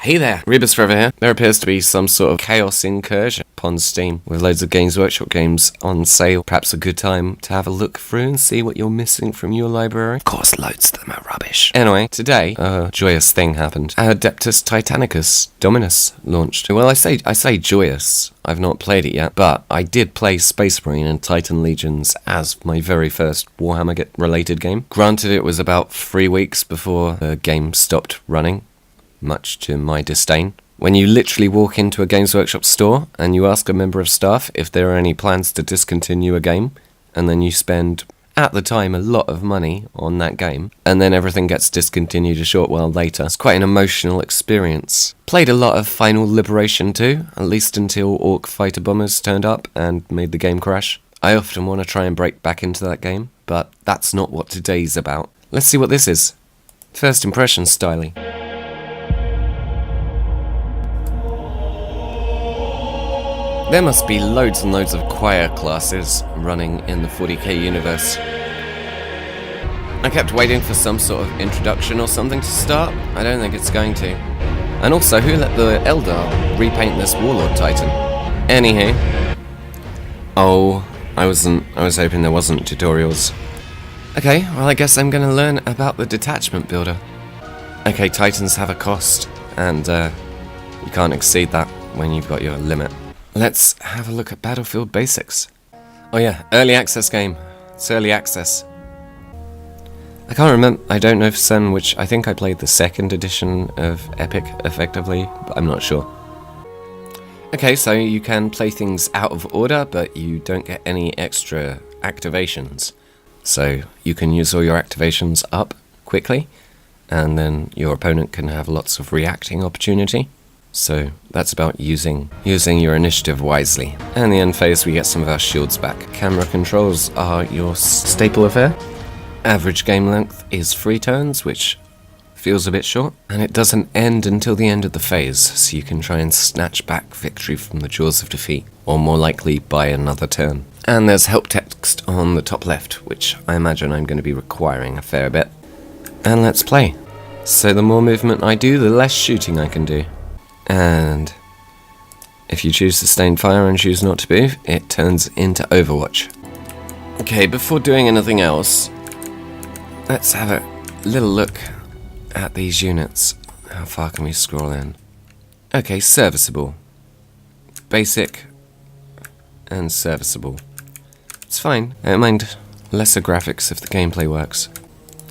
Hey there, Rebus forever here. There appears to be some sort of chaos incursion upon Steam with loads of Games Workshop games on sale. Perhaps a good time to have a look through and see what you're missing from your library. Of course, loads of them are rubbish. Anyway, today, a joyous thing happened. Adeptus Titanicus, Dominus, launched. Well, I say joyous. I've not played it yet, but I did play Space Marine and Titan Legions as my very first Warhammer related game. Granted, it was about 3 weeks before the game stopped running, much to my disdain. When you literally walk into a Games Workshop store and you ask a member of staff if there are any plans to discontinue a game, and then you spend, at the time, a lot of money on that game, and then everything gets discontinued a short while later. It's quite an emotional experience. Played a lot of Final Liberation too, at least until Orc Fighter Bombers turned up and made the game crash. I often want to try and break back into that game, but that's not what today's about. Let's see what this is. First impressions styling. There must be loads and loads of choir classes running in the 40k universe. I kept waiting for some sort of introduction or something to start. I don't think it's going to. And also, who let the Eldar repaint this Warlord Titan? Anywho. Oh, I was hoping there wasn't tutorials. Okay, well I guess I'm gonna learn about the Detachment Builder. Okay, Titans have a cost, and you can't exceed that when you've got your limit. Let's have a look at Battlefield Basics. Oh yeah, early access game. It's early access. I can't remember, I don't know for certain which, I think I played the second edition of Epic, effectively, but I'm not sure. Okay, so you can play things out of order, but you don't get any extra activations. So you can use all your activations up quickly, and then your opponent can have lots of reacting opportunity. So that's about using your initiative wisely. And in the end phase we get some of our shields back. Camera controls are your staple affair. Average game length is 3 turns, which feels a bit short. And it doesn't end until the end of the phase, so you can try and snatch back victory from the jaws of defeat, or more likely buy another turn. And there's help text on the top left, which I imagine I'm going to be requiring a fair bit. And let's play. So the more movement I do, the less shooting I can do. And if you choose sustained fire and choose not to move, it turns into Overwatch. Okay, before doing anything else, let's have a little look at these units. How far can we scroll in? Okay, serviceable. Basic and serviceable. It's fine. I don't mind lesser graphics if the gameplay works.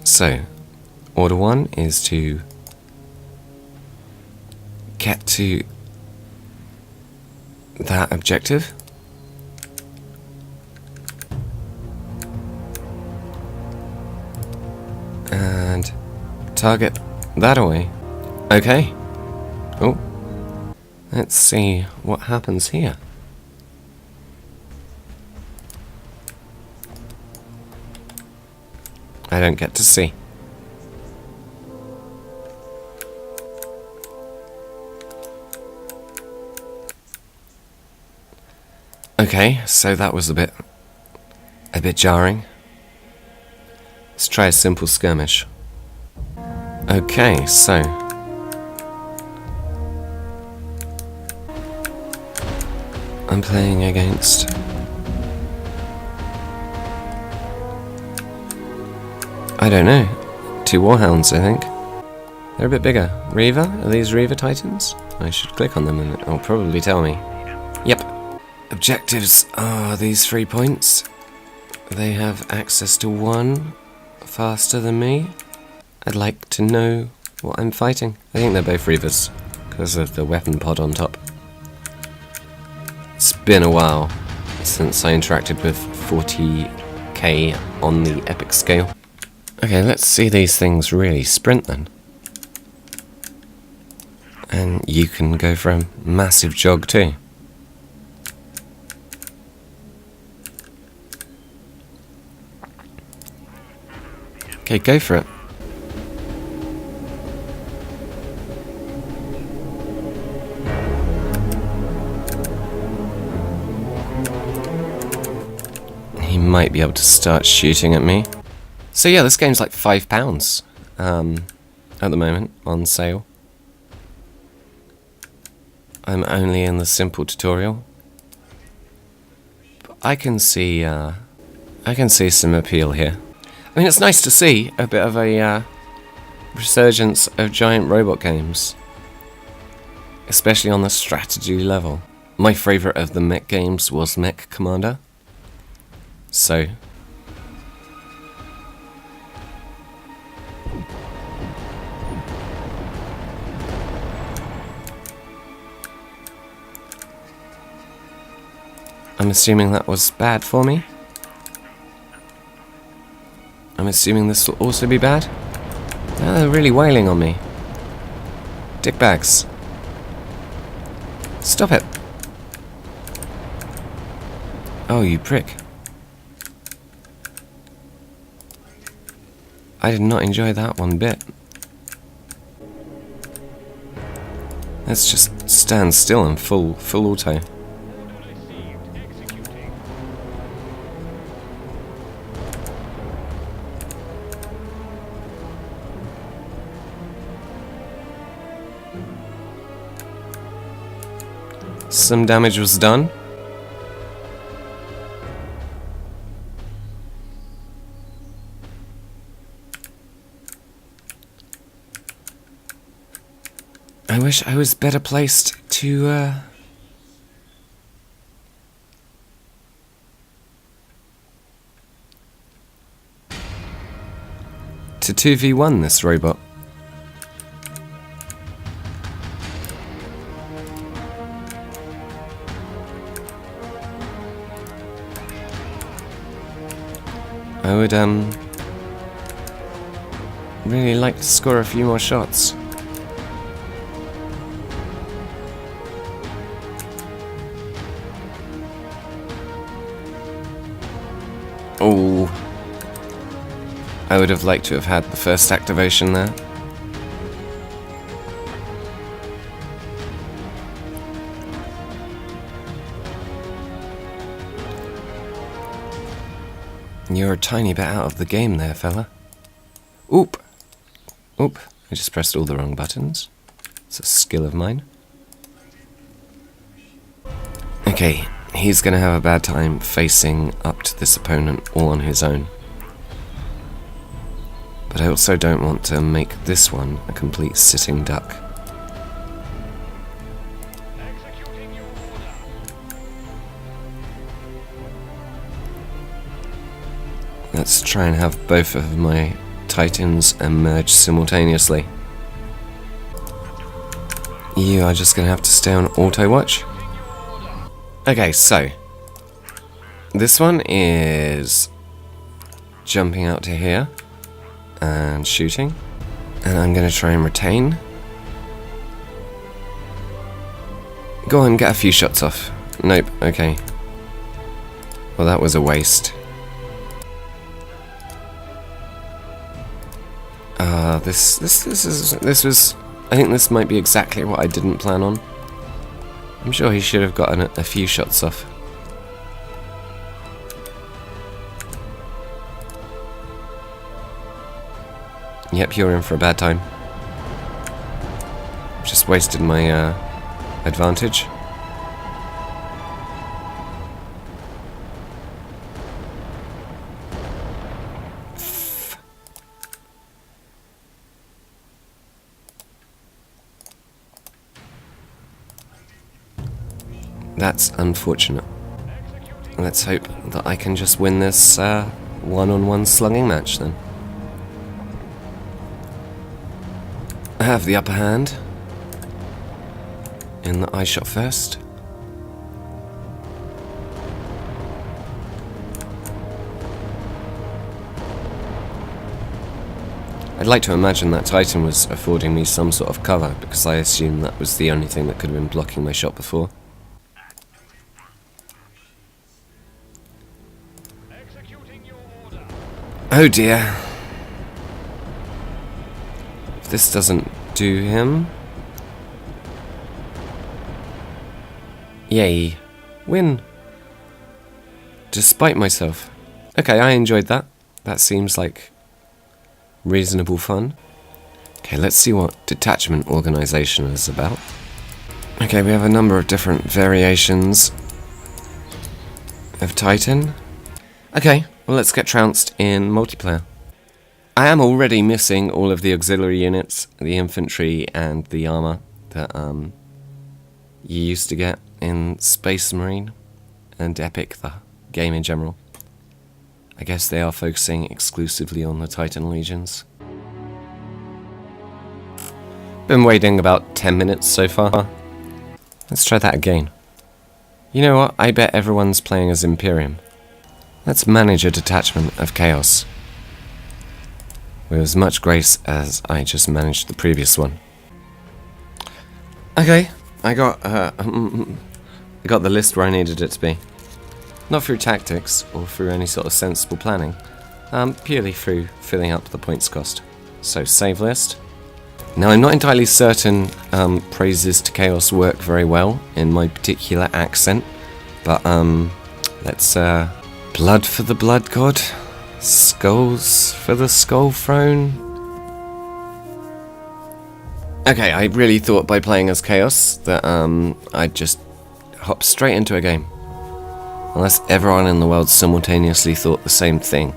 So, order 1 is to get to that objective. And target that away. Okay. Oh. Let's see what happens here. I don't get to see. Okay, so that was a bit jarring. Let's try a simple skirmish. Okay, so I'm playing against I don't know, 2 Warhounds, I think. They're a bit bigger. Reaver? Are these Reaver Titans? I should click on them and it'll probably tell me. Yep. Objectives are these 3 points. They have access to 1 faster than me. I'd like to know what I'm fighting. I think they're both Reavers because of the weapon pod on top. It's been a while since I interacted with 40k on the epic scale. Okay, let's see these things really sprint then. And you can go for a massive jog too. Okay, go for it. He might be able to start shooting at me. So yeah, this game's like £5 at the moment on sale. I'm only in the simple tutorial. But I can see some appeal here. I mean, it's nice to see a bit of a resurgence of giant robot games, especially on the strategy level. My favourite of the mech games was Mech Commander, so I'm assuming that was bad for me. I'm assuming this will also be bad. Oh, they're really wailing on me. Dickbags. Stop it. Oh, you prick. I did not enjoy that one bit. Let's just stand still and full auto. Some damage was done. I wish I was better placed to 2v1 this robot. I would really like to score a few more shots. Oh, I would have liked to have had the first activation there. You're a tiny bit out of the game there, fella. Oop! Oop, I just pressed all the wrong buttons. It's a skill of mine. Okay, he's gonna have a bad time facing up to this opponent all on his own. But I also don't want to make this one a complete sitting duck. Let's try and have both of my Titans emerge simultaneously. You are just gonna have to stay on auto watch. Okay, so this one is jumping out to here and shooting, and I'm gonna try and retain. Go on, get a few shots off. Nope, okay. Well, that was a waste. This was. I think this might be exactly what I didn't plan on. I'm sure he should have gotten a few shots off. Yep, you're in for a bad time. Just wasted my advantage. That's unfortunate. Let's hope that I can just win this one-on-one slugging match then. I have the upper hand in that I shot first. I'd like to imagine that Titan was affording me some sort of cover, because I assume that was the only thing that could have been blocking my shot before. Oh dear. If this doesn't do him... Yay. Win. Despite myself. Okay, I enjoyed that. That seems like reasonable fun. Okay, let's see what Detachment Organization is about. Okay, we have a number of different variations of Titan. Okay, well let's get trounced in multiplayer. I am already missing all of the auxiliary units, the infantry and the armor that you used to get in Space Marine and Epic, the game in general. I guess they are focusing exclusively on the Titan Legions. Been waiting about 10 minutes so far. Let's try that again. You know what, I bet everyone's playing as Imperium. Let's manage a detachment of Chaos with as much grace as I just managed the previous one. Okay, I got the list where I needed it to be. Not through tactics or through any sort of sensible planning, purely through filling up the points cost. So save list. Now I'm not entirely certain praises to Chaos work very well in my particular accent, but let's blood for the blood god, skulls for the skull throne. Okay, I really thought by playing as Chaos that I'd just hop straight into a game. Unless everyone in the world simultaneously thought the same thing.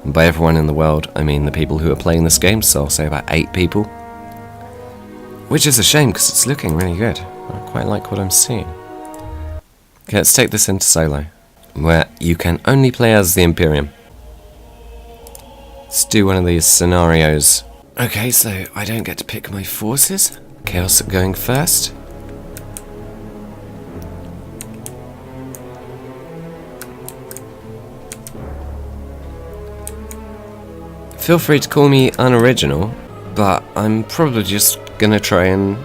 And by everyone in the world, I mean the people who are playing this game, so I'll say about 8 people. Which is a shame, because it's looking really good. I quite like what I'm seeing. Okay, let's take this into solo, where you can only play as the Imperium. Let's do one of these scenarios. Okay, so I don't get to pick my forces. Chaos are going first. Feel free to call me unoriginal, but I'm probably just gonna try and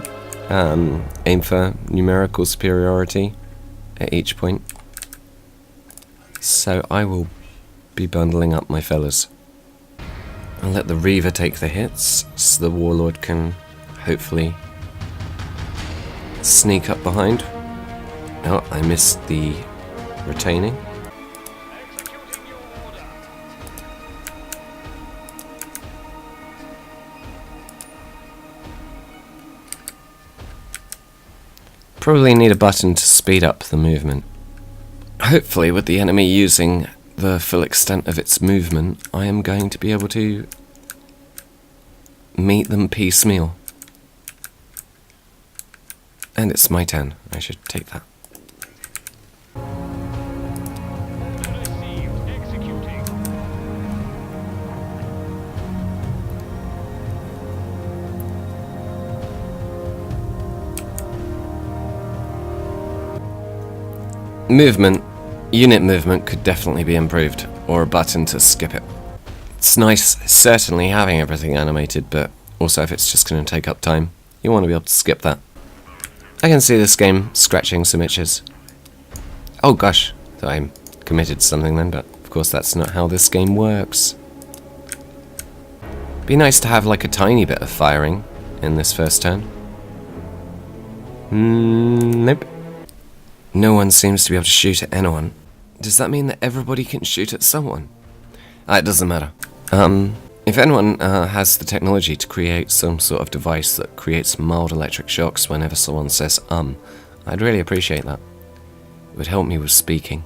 aim for numerical superiority at each point. So I will be bundling up my fellas. I'll let the Reaver take the hits, so the Warlord can hopefully sneak up behind. Oh, I missed the retaining. Probably need a button to speed up the movement. Hopefully, with the enemy using the full extent of its movement, I am going to be able to meet them piecemeal. And it's my turn. I should take that. Movement, unit movement could definitely be improved, or a button to skip it. It's nice, certainly having everything animated, but also if it's just going to take up time, you want to be able to skip that. I can see this game scratching some itches. Oh gosh, thought I committed to something then, but of course that's not how this game works. Be nice to have like a tiny bit of firing in this first turn. Nope. No one seems to be able to shoot at anyone. Does that mean that everybody can shoot at someone? It doesn't matter. If anyone has the technology to create some sort of device that creates mild electric shocks whenever someone says I'd really appreciate that. It would help me with speaking.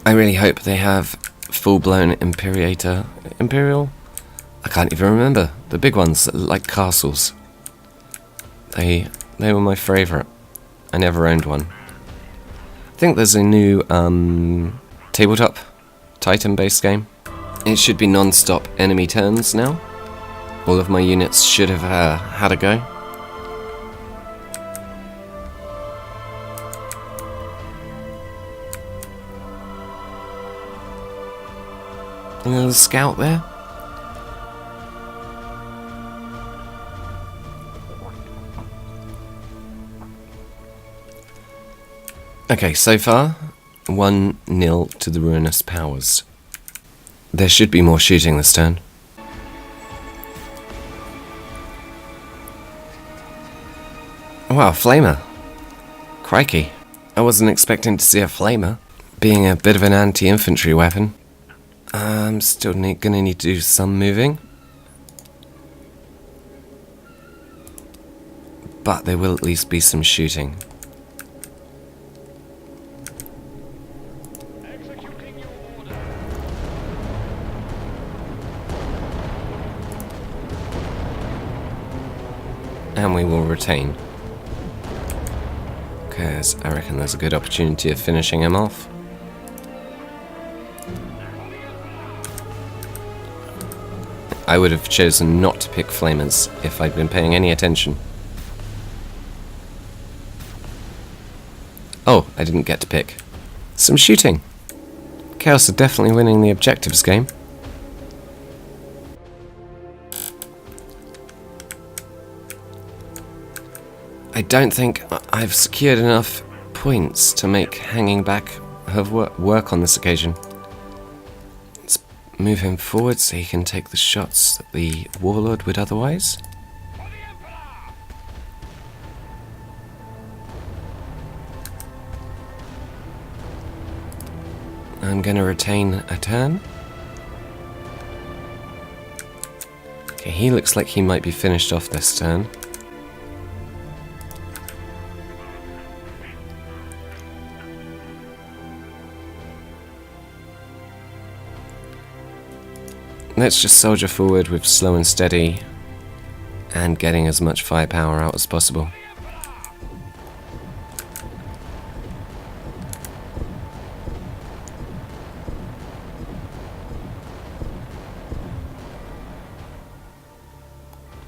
I really hope they have full-blown Imperial? I can't even remember. The big ones that look like castles. They were my favourite. I never owned one. I think there's a new tabletop Titan-based game. It should be non-stop enemy turns now. All of my units should have had a go. Another scout there. Okay, so far, 1-0 to the Ruinous Powers. There should be more shooting this turn. Wow, flamer. Crikey. I wasn't expecting to see a flamer, being a bit of an anti-infantry weapon. I'm still gonna need to do some moving. But there will at least be some shooting. And we will retain. Because I reckon there's a good opportunity of finishing him off. I would have chosen not to pick flamers if I'd been paying any attention. Oh, I didn't get to pick. Some shooting. Chaos are definitely winning the objectives game. I don't think I've secured enough points to make hanging back have work on this occasion. Let's move him forward so he can take the shots that the warlord would otherwise. I'm going to retain a turn. Okay, he looks like he might be finished off this turn. Let's just soldier forward with slow and steady and getting as much firepower out as possible.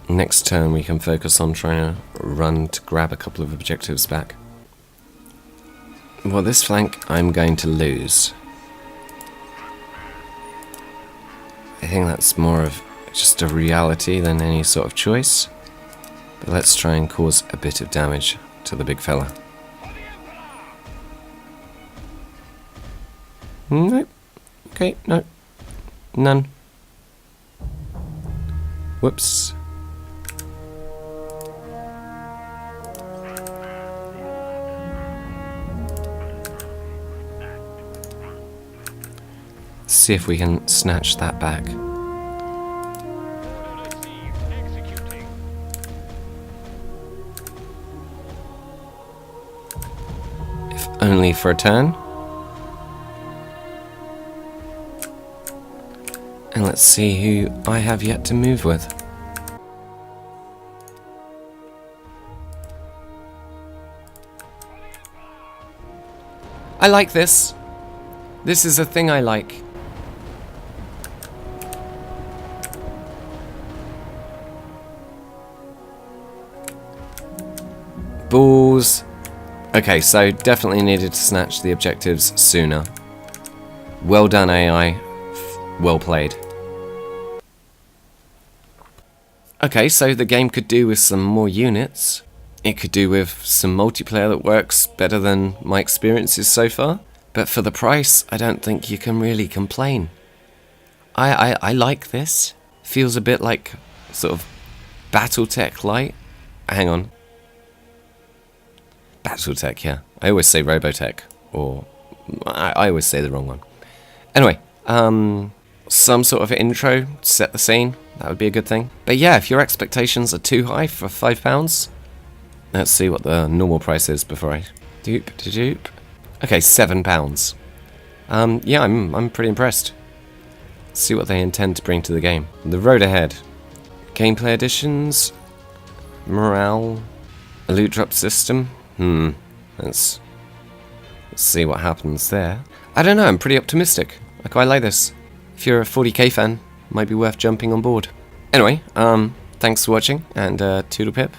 Next turn we can focus on trying to run to grab a couple of objectives back. Well, this flank I'm going to lose. I think that's more of just a reality than any sort of choice. But let's try and cause a bit of damage to the big fella. Nope. Okay, no. None. Whoops. See if we can snatch that back. If only for a turn. And let's see who I have yet to move with. I like this. This is a thing I like. Balls. Okay, so definitely needed to snatch the objectives sooner. Well done, AI. Well played. Okay, so the game could do with some more units. It could do with some multiplayer that works better than my experiences so far. But for the price, I don't think you can really complain. I like this. Feels a bit like sort of Battletech light. Hang on. Battletech, yeah. I always say Robotech, or I always say the wrong one. Anyway, some sort of intro to set the scene. That would be a good thing. But yeah, if your expectations are too high for £5, let's see what the normal price is before I dupe. Okay, £7. Yeah, I'm pretty impressed. Let's see what they intend to bring to the game. The road ahead. Gameplay additions. Morale. A loot drop system. Let's see what happens there. I don't know, I'm pretty optimistic. I quite like this. If you're a 40k fan, might be worth jumping on board. Anyway, thanks for watching, and toodle pip.